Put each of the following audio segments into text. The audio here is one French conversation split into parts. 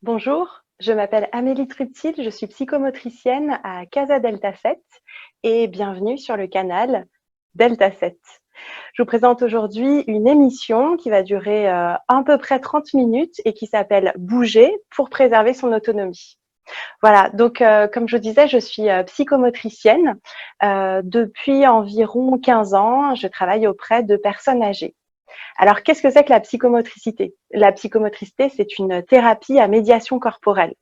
Bonjour, je m'appelle Amélie Truptil, je suis psychomotricienne à Casa Delta 7 et bienvenue sur le canal Delta 7. Je vous présente aujourd'hui une émission qui va durer à peu près 30 minutes et qui s'appelle Bouger pour préserver son autonomie. Voilà, donc comme je disais, je suis psychomotricienne. Depuis environ 15 ans, je travaille auprès de personnes âgées. Alors, qu'est-ce que c'est que la psychomotricité? La psychomotricité, c'est une thérapie à médiation corporelle.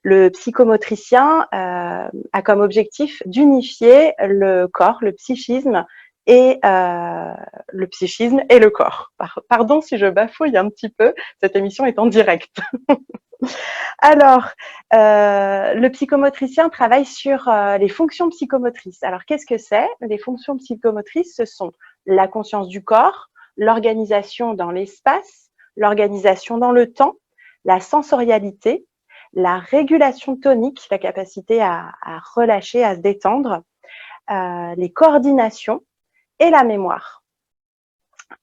Le psychomotricien a comme objectif d'unifier le corps, le psychisme et le corps. Pardon si je bafouille un petit peu, cette émission est en direct. Alors, le psychomotricien travaille sur les fonctions psychomotrices. Alors, qu'est-ce que c'est? Les fonctions psychomotrices, ce sont la conscience du corps, l'organisation dans l'espace, l'organisation dans le temps, la sensorialité, la régulation tonique, la capacité à relâcher, à se détendre, les coordinations et la mémoire.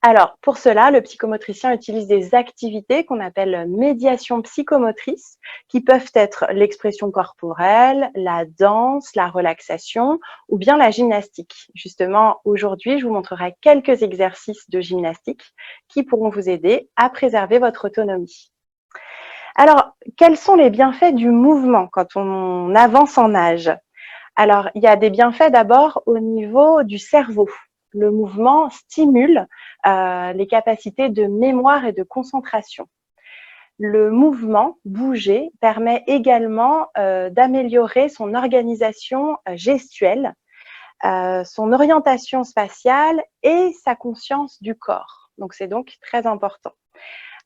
Alors, pour cela, le psychomotricien utilise des activités qu'on appelle médiation psychomotrice, qui peuvent être l'expression corporelle, la danse, la relaxation ou bien la gymnastique. Justement, aujourd'hui, je vous montrerai quelques exercices de gymnastique qui pourront vous aider à préserver votre autonomie. Alors, quels sont les bienfaits du mouvement quand on avance en âge? Alors, il y a des bienfaits d'abord au niveau du cerveau. Le mouvement stimule les capacités de mémoire et de concentration. Le mouvement, bouger, permet également d'améliorer son organisation gestuelle, son orientation spatiale et sa conscience du corps. Donc, c'est donc très important.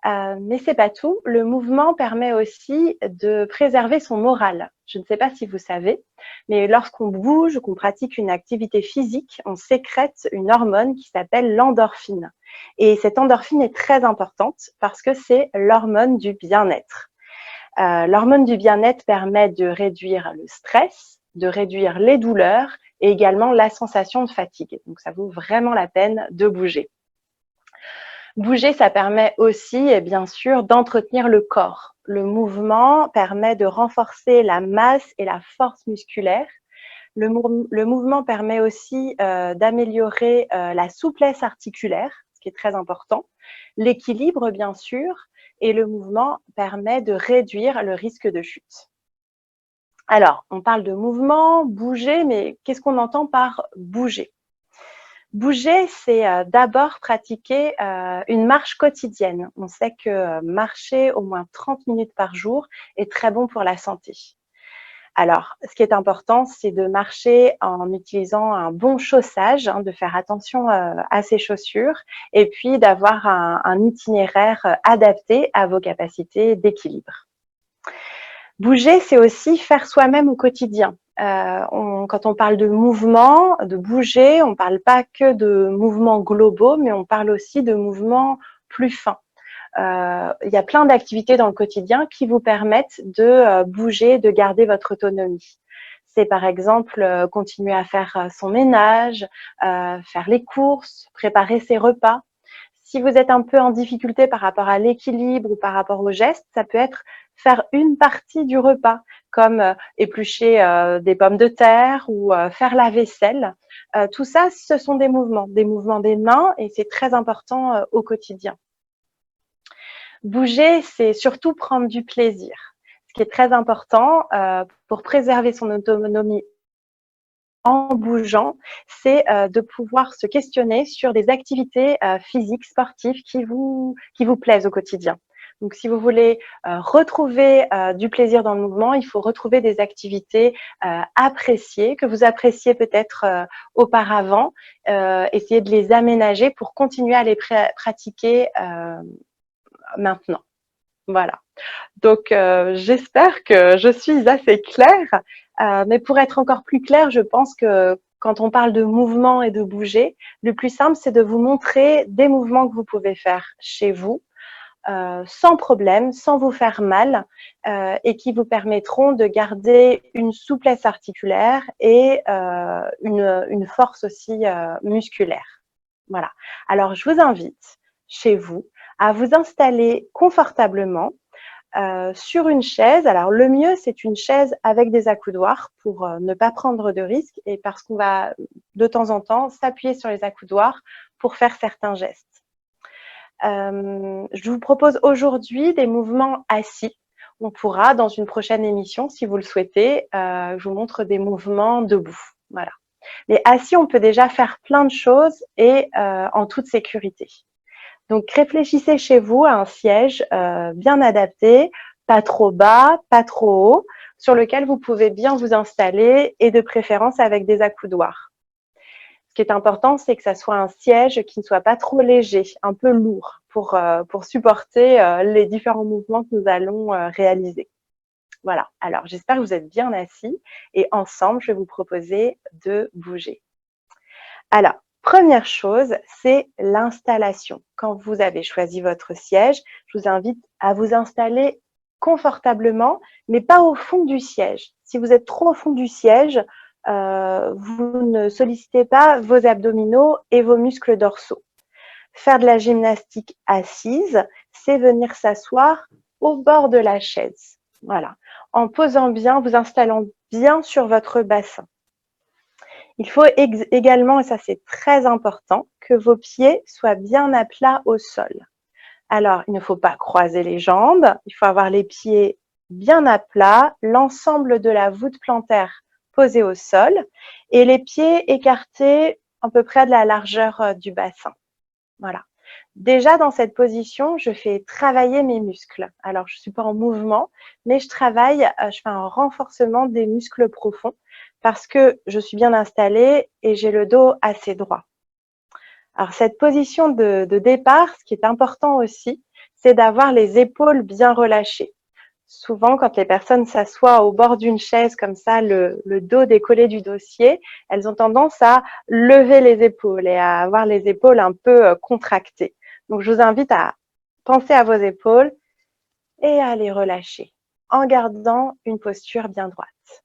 Mais c'est pas tout. Le mouvement permet aussi de préserver son moral. Je ne sais pas si vous savez, mais lorsqu'on bouge, qu'on pratique une activité physique, on sécrète une hormone qui s'appelle l'endorphine. Et cette endorphine est très importante parce que c'est l'hormone du bien-être. L'hormone du bien-être permet de réduire le stress, de réduire les douleurs et également la sensation de fatigue. Donc ça vaut vraiment la peine de bouger. Bouger, ça permet aussi, et bien sûr, d'entretenir le corps. Le mouvement permet de renforcer la masse et la force musculaire. Le mouvement permet aussi d'améliorer la souplesse articulaire, ce qui est très important, l'équilibre, bien sûr, et le mouvement permet de réduire le risque de chute. Alors, on parle de mouvement, bouger, mais qu'est-ce qu'on entend par bouger? Bouger, c'est d'abord pratiquer une marche quotidienne. On sait que marcher au moins 30 minutes par jour est très bon pour la santé. Alors, ce qui est important, c'est de marcher en utilisant un bon chaussage, de faire attention à ses chaussures et puis d'avoir un itinéraire adapté à vos capacités d'équilibre. Bouger, c'est aussi faire soi-même au quotidien. Quand on parle de mouvement, de bouger, on ne parle pas que de mouvements globaux, mais on parle aussi de mouvements plus fins. Il y a plein d'activités dans le quotidien qui vous permettent de bouger, de garder votre autonomie. C'est par exemple continuer à faire son ménage, faire les courses, préparer ses repas. Si vous êtes un peu en difficulté par rapport à l'équilibre ou par rapport au geste, ça peut être faire une partie du repas, comme éplucher des pommes de terre ou faire la vaisselle. Tout ça, ce sont des mouvements des mains et c'est très important au quotidien. Bouger, c'est surtout prendre du plaisir. Ce qui est très important pour préserver son autonomie en bougeant, c'est de pouvoir se questionner sur des activités physiques, sportives qui vous plaisent au quotidien. Donc, si vous voulez retrouver du plaisir dans le mouvement, il faut retrouver des activités appréciées, que vous appréciez peut-être auparavant, essayer de les aménager pour continuer à les pratiquer maintenant. Voilà. Donc, j'espère que je suis assez claire. Mais pour être encore plus claire, je pense que quand on parle de mouvement et de bouger, le plus simple, c'est de vous montrer des mouvements que vous pouvez faire chez vous, sans problème, sans vous faire mal, et qui vous permettront de garder une souplesse articulaire et une force aussi musculaire. Voilà. Alors, je vous invite chez vous à vous installer confortablement, sur une chaise. Alors, le mieux, c'est une chaise avec des accoudoirs pour ne pas prendre de risques et parce qu'on va de temps en temps s'appuyer sur les accoudoirs pour faire certains gestes. Je vous propose aujourd'hui des mouvements assis. On pourra, dans une prochaine émission, si vous le souhaitez, je vous montre des mouvements debout. Voilà. Mais assis, on peut déjà faire plein de choses et en toute sécurité. Donc, réfléchissez chez vous à un siège bien adapté, pas trop bas, pas trop haut, sur lequel vous pouvez bien vous installer et de préférence avec des accoudoirs. Ce qui est important, c'est que ça soit un siège qui ne soit pas trop léger, un peu lourd pour supporter les différents mouvements que nous allons réaliser. Voilà, alors j'espère que vous êtes bien assis et ensemble, je vais vous proposer de bouger. Alors, première chose, c'est l'installation. Quand vous avez choisi votre siège, je vous invite à vous installer confortablement, mais pas au fond du siège. Si vous êtes trop au fond du siège, vous ne sollicitez pas vos abdominaux et vos muscles dorsaux. Faire de la gymnastique assise, c'est venir s'asseoir au bord de la chaise. Voilà, en posant bien, vous installant bien sur votre bassin. Il faut également, et ça c'est très important, que vos pieds soient bien à plat au sol. Alors, il ne faut pas croiser les jambes, il faut avoir les pieds bien à plat, l'ensemble de la voûte plantaire posée au sol et les pieds écartés à peu près de la largeur du bassin. Voilà. Déjà, dans cette position, je fais travailler mes muscles. Alors, je ne suis pas en mouvement, mais je fais un renforcement des muscles profonds parce que je suis bien installée et j'ai le dos assez droit. Alors, cette position de départ, ce qui est important aussi, c'est d'avoir les épaules bien relâchées. Souvent, quand les personnes s'assoient au bord d'une chaise comme ça, le dos décollé du dossier, elles ont tendance à lever les épaules et à avoir les épaules un peu contractées. Donc, je vous invite à penser à vos épaules et à les relâcher en gardant une posture bien droite.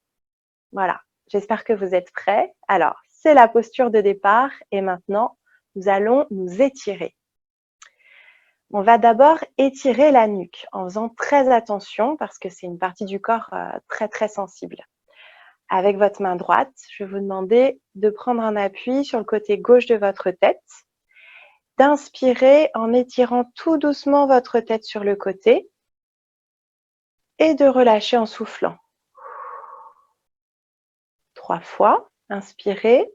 Voilà, j'espère que vous êtes prêts. Alors, c'est la posture de départ et maintenant, nous allons nous étirer. On va d'abord étirer la nuque en faisant très attention parce que c'est une partie du corps très très sensible. Avec votre main droite, je vais vous demander de prendre un appui sur le côté gauche de votre tête, d'inspirer en étirant tout doucement votre tête sur le côté et de relâcher en soufflant. 3 fois, inspirez.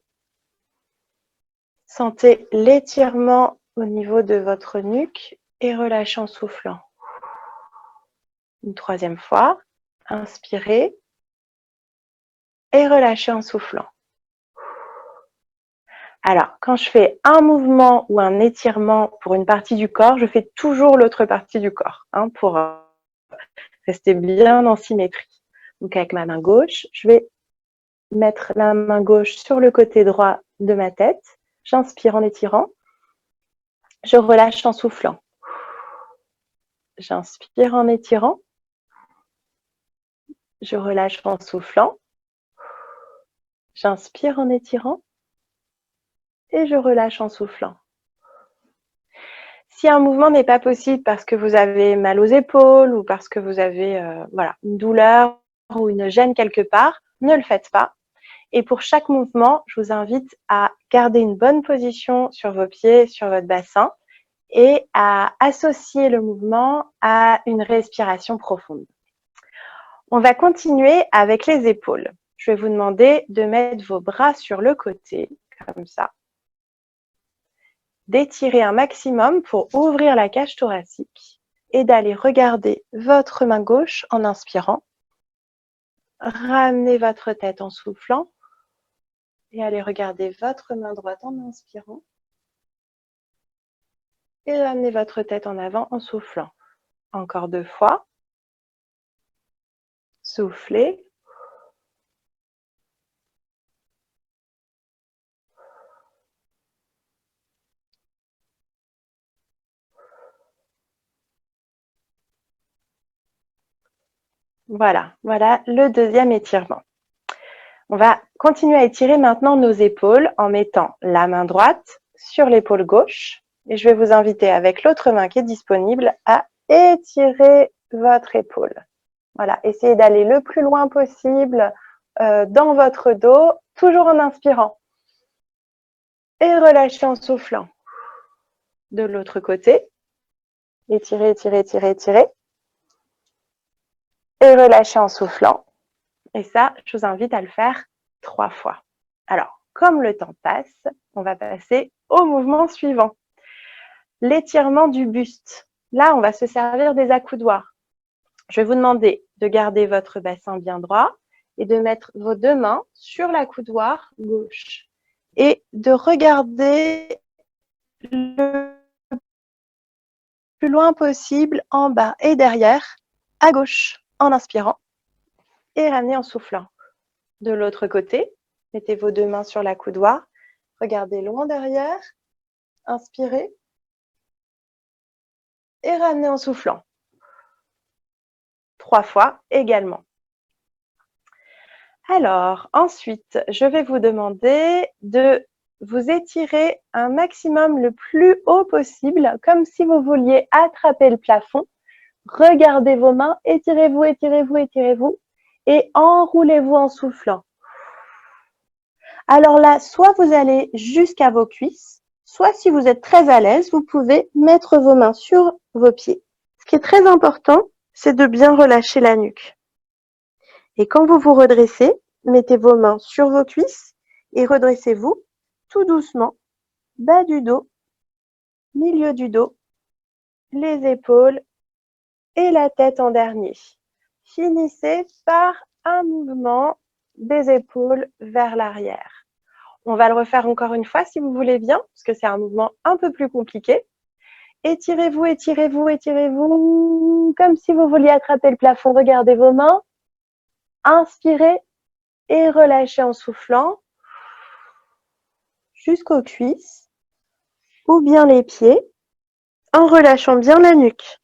Sentez l'étirement au niveau de votre nuque et relâchez en soufflant. Une 3e fois, inspirez et relâchez en soufflant. Alors, quand je fais un mouvement ou un étirement pour une partie du corps, je fais toujours l'autre partie du corps pour rester bien en symétrie. Donc, avec ma main gauche, je vais mettre la main gauche sur le côté droit de ma tête. J'inspire en étirant. Je relâche en soufflant. J'inspire en étirant. Je relâche en soufflant. J'inspire en étirant. Et je relâche en soufflant. Si un mouvement n'est pas possible parce que vous avez mal aux épaules ou parce que vous avez une douleur ou une gêne quelque part, ne le faites pas. Et pour chaque mouvement, je vous invite à garder une bonne position sur vos pieds, sur votre bassin et à associer le mouvement à une respiration profonde. On va continuer avec les épaules. Je vais vous demander de mettre vos bras sur le côté, comme ça. D'étirer un maximum pour ouvrir la cage thoracique et d'aller regarder votre main gauche en inspirant. Ramenez votre tête en soufflant et allez regarder votre main droite en inspirant. Et ramenez votre tête en avant en soufflant. Encore 2 fois. Soufflez. Voilà le 2e étirement. On va continuer à étirer maintenant nos épaules en mettant la main droite sur l'épaule gauche. Et je vais vous inviter avec l'autre main qui est disponible à étirer votre épaule. Voilà, essayez d'aller le plus loin possible dans votre dos, toujours en inspirant. Et relâchez en soufflant. De l'autre côté. Étirez, étirez, étirez, étirez. Et relâchez en soufflant. Et ça, je vous invite à le faire 3 fois. Alors, comme le temps passe, on va passer au mouvement suivant. L'étirement du buste. Là, on va se servir des accoudoirs. Je vais vous demander de garder votre bassin bien droit et de mettre vos 2 mains sur l'accoudoir gauche et de regarder le plus loin possible en bas et derrière, à gauche, en inspirant et ramenez en soufflant. De l'autre côté, mettez vos 2 mains sur l'accoudoir, regardez loin derrière, inspirez et ramenez en soufflant. 3 fois également. Alors, ensuite, je vais vous demander de vous étirer un maximum le plus haut possible, comme si vous vouliez attraper le plafond. Regardez vos mains, étirez-vous, étirez-vous, étirez-vous et enroulez-vous en soufflant. Alors là, soit vous allez jusqu'à vos cuisses, soit si vous êtes très à l'aise, vous pouvez mettre vos mains sur vos pieds. Ce qui est très important, c'est de bien relâcher la nuque. Et quand vous vous redressez, mettez vos mains sur vos cuisses et redressez-vous tout doucement, bas du dos, milieu du dos, les épaules et la tête en dernier. Finissez par un mouvement des épaules vers l'arrière. On va le refaire encore une fois si vous voulez bien, parce que c'est un mouvement un peu plus compliqué. Étirez-vous, étirez-vous, étirez-vous, comme si vous vouliez attraper le plafond. Regardez vos mains. Inspirez et relâchez en soufflant jusqu'aux cuisses ou bien les pieds, en relâchant bien la nuque.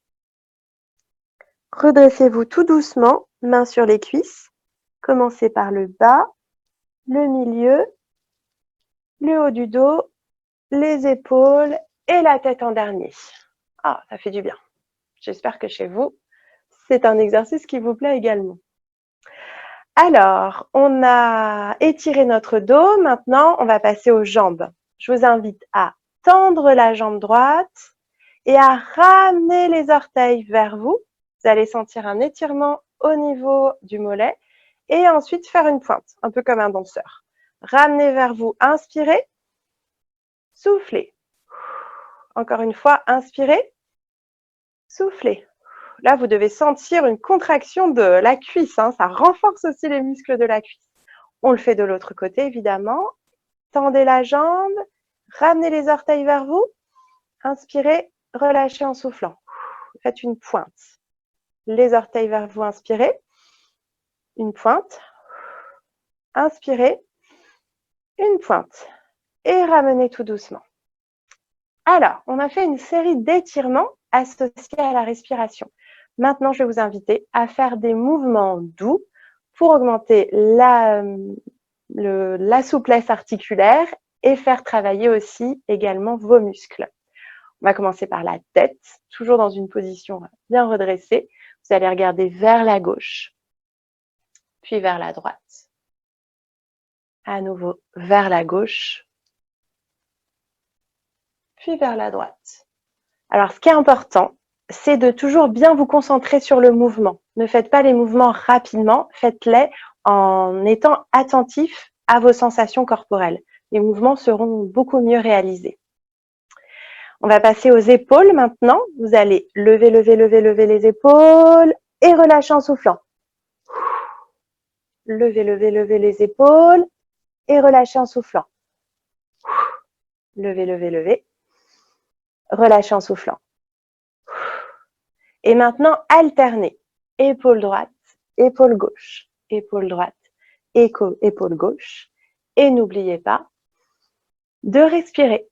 Redressez-vous tout doucement, mains sur les cuisses. Commencez par le bas, le milieu, le haut du dos, les épaules et la tête en dernier. Ah, ça fait du bien. J'espère que chez vous, c'est un exercice qui vous plaît également. Alors, on a étiré notre dos. Maintenant, on va passer aux jambes. Je vous invite à tendre la jambe droite et à ramener les orteils vers vous. Vous allez sentir un étirement au niveau du mollet et ensuite faire une pointe, un peu comme un danseur. Ramenez vers vous, inspirez, soufflez. Encore une fois, inspirez, soufflez. Là, vous devez sentir une contraction de la cuisse, hein. Ça renforce aussi les muscles de la cuisse. On le fait de l'autre côté, évidemment. Tendez la jambe, ramenez les orteils vers vous, inspirez, relâchez en soufflant. Faites une pointe. Les orteils vers vous, inspirez, une pointe, inspirez, une pointe et ramenez tout doucement. Alors, on a fait une série d'étirements associés à la respiration. Maintenant, je vais vous inviter à faire des mouvements doux pour augmenter la souplesse articulaire et faire travailler aussi également vos muscles. On va commencer par la tête, toujours dans une position bien redressée. Vous allez regarder vers la gauche, puis vers la droite. À nouveau vers la gauche, puis vers la droite. Alors, ce qui est important, c'est de toujours bien vous concentrer sur le mouvement. Ne faites pas les mouvements rapidement, faites-les en étant attentif à vos sensations corporelles. Les mouvements seront beaucoup mieux réalisés. On va passer aux épaules maintenant. Vous allez lever, lever, lever, lever les épaules et relâcher en soufflant. Lever, lever, lever les épaules et relâcher en soufflant. Lever, lever, lever. Relâcher en soufflant. Et maintenant, alternez. Épaule droite, épaule gauche, épaule droite, épaule gauche. Et n'oubliez pas de respirer.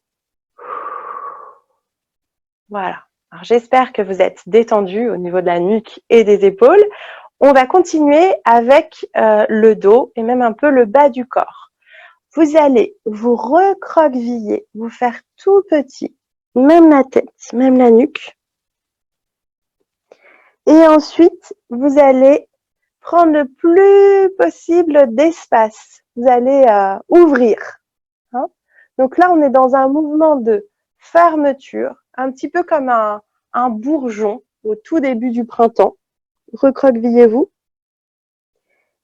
Voilà. Alors, j'espère que vous êtes détendus au niveau de la nuque et des épaules. On va continuer avec le dos et même un peu le bas du corps. Vous allez vous recroqueviller, vous faire tout petit, même la tête, même la nuque. Et ensuite, vous allez prendre le plus possible d'espace. Vous allez ouvrir. Hein. Donc là, on est dans un mouvement de fermeture, un petit peu comme un bourgeon au tout début du printemps. Recroquevillez-vous.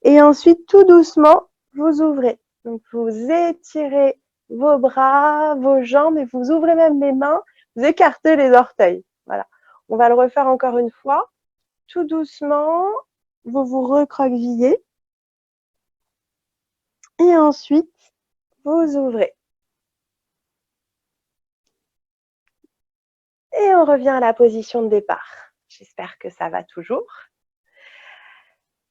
Et ensuite, tout doucement, vous ouvrez. Donc, vous étirez vos bras, vos jambes et vous ouvrez même les mains. Vous écartez les orteils. Voilà. On va le refaire encore une fois. Tout doucement, vous vous recroquevillez. Et ensuite, vous ouvrez. Et on revient à la position de départ. J'espère que ça va toujours.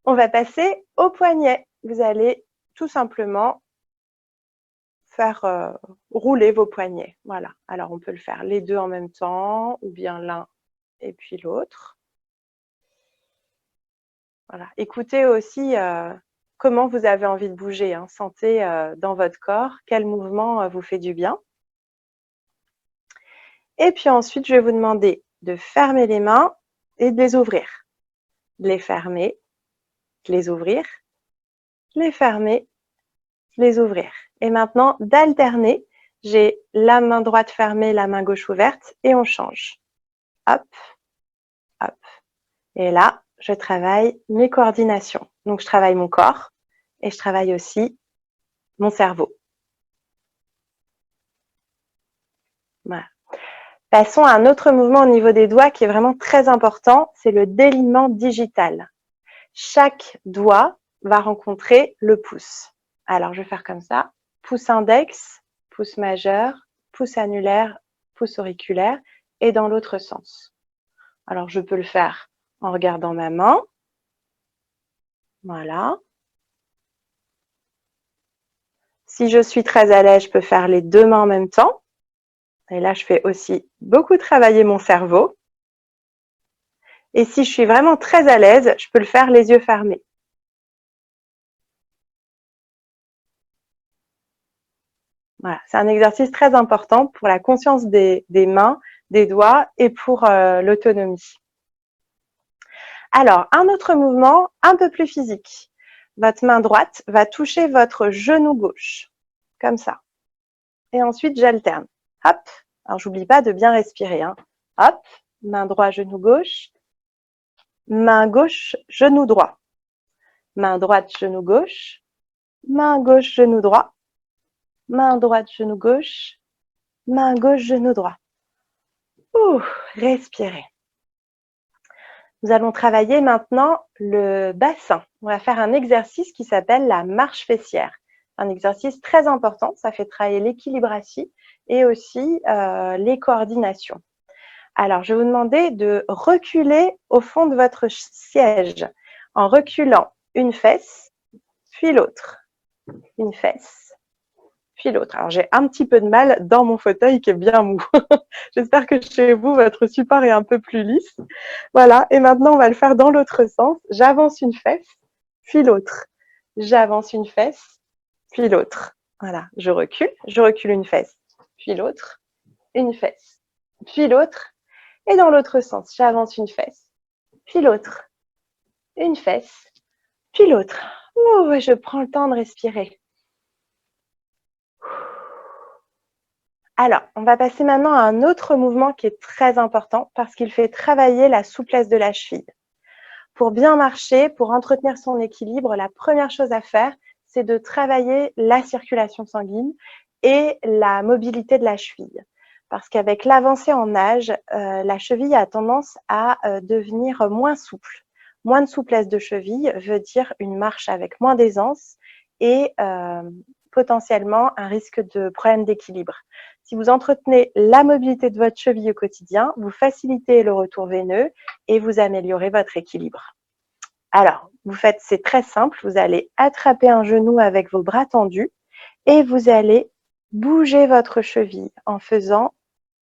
On va passer au poignet. Vous allez tout simplement faire rouler vos poignets. Voilà. Alors, on peut le faire les deux en même temps ou bien l'un et puis l'autre. Voilà. Écoutez aussi comment vous avez envie de bouger. Hein. Sentez dans votre corps quel mouvement vous fait du bien. Et puis ensuite, je vais vous demander de fermer les mains et de les ouvrir. De les fermer, de les ouvrir, de les fermer, de les ouvrir. Et maintenant, d'alterner. J'ai la main droite fermée, la main gauche ouverte et on change. Hop, hop. Et là, je travaille mes coordinations. Donc, je travaille mon corps et je travaille aussi mon cerveau. Voilà. Passons à un autre mouvement au niveau des doigts qui est vraiment très important, c'est le déliement digital. Chaque doigt va rencontrer le pouce. Alors, je vais faire comme ça. Pouce index, pouce majeur, pouce annulaire, pouce auriculaire et dans l'autre sens. Alors, je peux le faire en regardant ma main. Voilà. Si je suis très à l'aise, je peux faire les deux mains en même temps. Et là, je fais aussi beaucoup travailler mon cerveau. Et si je suis vraiment très à l'aise, je peux le faire les yeux fermés. Voilà, c'est un exercice très important pour la conscience des mains, des doigts et pour l'autonomie. Alors, un autre mouvement un peu plus physique. Votre main droite va toucher votre genou gauche, comme ça. Et ensuite, j'alterne. Hop, alors j'oublie pas de bien respirer. Hein. Hop, main droite, genou gauche. Main gauche, genou droit. Main droite, genou gauche. Main gauche, genou droit. Main droite, genou gauche. Main gauche, genou droit. Ouh, respirez. Nous allons travailler maintenant le bassin. On va faire un exercice qui s'appelle la marche fessière. Un exercice très important, ça fait travailler l'équilibre assis et aussi les coordinations. Alors, je vais vous demander de reculer au fond de votre siège en reculant une fesse, puis l'autre. Une fesse, puis l'autre. Alors, j'ai un petit peu de mal dans mon fauteuil qui est bien mou. J'espère que chez vous, votre support est un peu plus lisse. Voilà, et maintenant, on va le faire dans l'autre sens. J'avance une fesse, puis l'autre. J'avance une fesse, puis l'autre. Voilà, je recule une fesse, puis l'autre, une fesse, puis l'autre. Et dans l'autre sens, j'avance une fesse, puis l'autre, une fesse, puis l'autre. Oh, je prends le temps de respirer. Alors, on va passer maintenant à un autre mouvement qui est très important parce qu'il fait travailler la souplesse de la cheville. Pour bien marcher, pour entretenir son équilibre, la première chose à faire, c'est de travailler la circulation sanguine et la mobilité de la cheville. Parce qu'avec l'avancée en âge, la cheville a tendance à devenir moins souple. Moins de souplesse de cheville veut dire une marche avec moins d'aisance et potentiellement un risque de problème d'équilibre. Si vous entretenez la mobilité de votre cheville au quotidien, vous facilitez le retour veineux et vous améliorez votre équilibre. Alors, c'est très simple, vous allez attraper un genou avec vos bras tendus et vous allez bouger votre cheville en faisant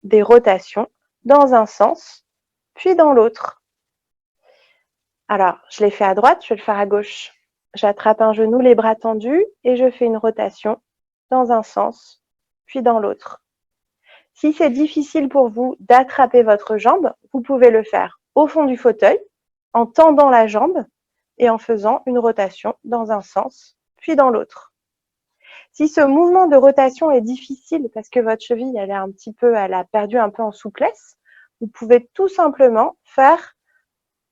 des rotations dans un sens, puis dans l'autre. Alors, je l'ai fait à droite, je vais le faire à gauche. J'attrape un genou, les bras tendus, et je fais une rotation dans un sens, puis dans l'autre. Si c'est difficile pour vous d'attraper votre jambe, vous pouvez le faire au fond du fauteuil, en tendant la jambe et en faisant une rotation dans un sens, puis dans l'autre. Si ce mouvement de rotation est difficile parce que votre cheville elle a perdu un peu en souplesse, vous pouvez tout simplement faire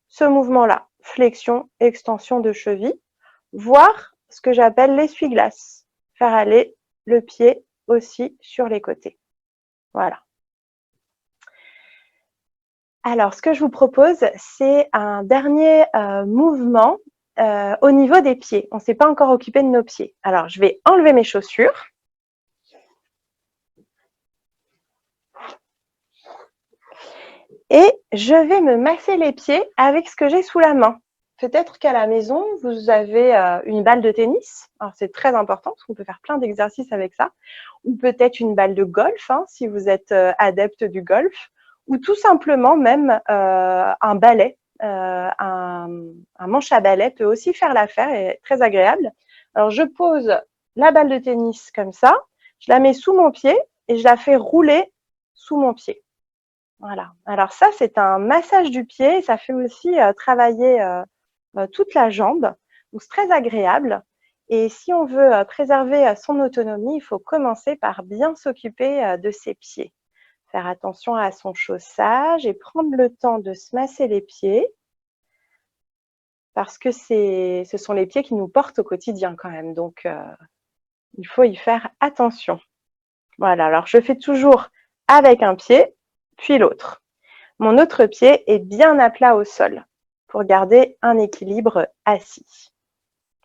ce mouvement-là, flexion, extension de cheville, voire ce que j'appelle l'essuie-glace, faire aller le pied aussi sur les côtés. Voilà. Alors, ce que je vous propose, c'est un dernier mouvement au niveau des pieds. On ne s'est pas encore occupé de nos pieds. Alors, je vais enlever mes chaussures. Et je vais me masser les pieds avec ce que j'ai sous la main. Peut-être qu'à la maison, vous avez une balle de tennis. Alors, c'est très important parce qu'on peut faire plein d'exercices avec ça. Ou peut-être une balle de golf, hein, si vous êtes adepte du golf. Ou tout simplement même un balai. Un manche à balai peut aussi faire l'affaire et est très agréable. Alors, je pose la balle de tennis comme ça. Je la mets sous mon pied et je la fais rouler sous mon pied. Voilà. Alors ça, c'est un massage du pied. Ça fait aussi travailler toute la jambe. Donc, c'est très agréable. Et si on veut préserver son autonomie, il faut commencer par bien s'occuper de ses pieds. Faire attention à son chaussage et prendre le temps de se masser les pieds parce que ce sont les pieds qui nous portent au quotidien quand même. Donc, il faut y faire attention. Voilà. Alors, je fais toujours avec un pied, puis l'autre. Mon autre pied est bien à plat au sol pour garder un équilibre assis.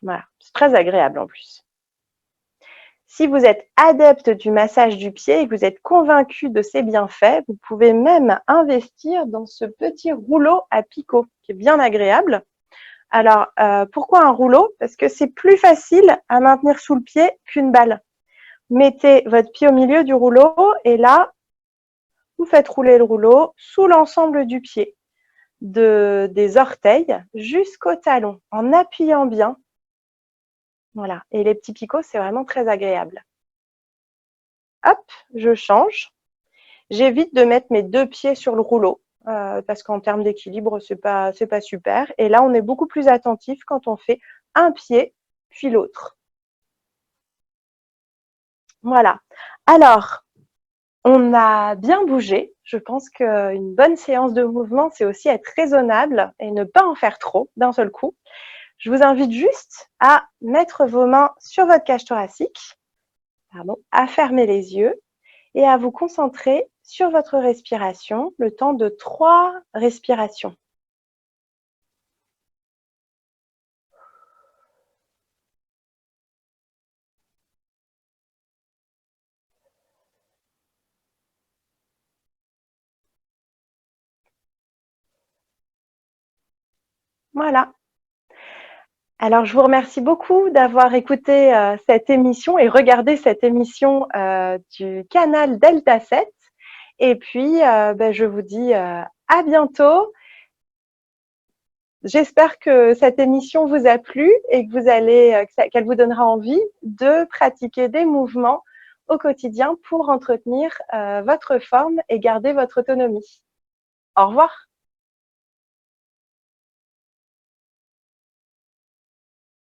Voilà, c'est très agréable en plus. Si vous êtes adepte du massage du pied et que vous êtes convaincu de ses bienfaits, vous pouvez même investir dans ce petit rouleau à picot qui est bien agréable. Alors, pourquoi un rouleau? Parce que c'est plus facile à maintenir sous le pied qu'une balle. Mettez votre pied au milieu du rouleau et là, vous faites rouler le rouleau sous l'ensemble du pied, des orteils jusqu'au talon, en appuyant bien. Voilà. Et les petits picots, c'est vraiment très agréable. Hop, je change. J'évite de mettre mes deux pieds sur le rouleau parce qu'en termes d'équilibre, c'est pas super. Et là, on est beaucoup plus attentif quand on fait un pied puis l'autre. Voilà. Alors, on a bien bougé. Je pense qu'une bonne séance de mouvement, c'est aussi être raisonnable et ne pas en faire trop d'un seul coup. Je vous invite juste à mettre vos mains sur votre cage thoracique, à fermer les yeux et à vous concentrer sur votre respiration, le temps de 3 respirations. Voilà. Alors, je vous remercie beaucoup d'avoir écouté cette émission et regardé cette émission du canal Delta 7. Et puis, je vous dis à bientôt. J'espère que cette émission vous a plu et que qu'elle vous donnera envie de pratiquer des mouvements au quotidien pour entretenir votre forme et garder votre autonomie. Au revoir.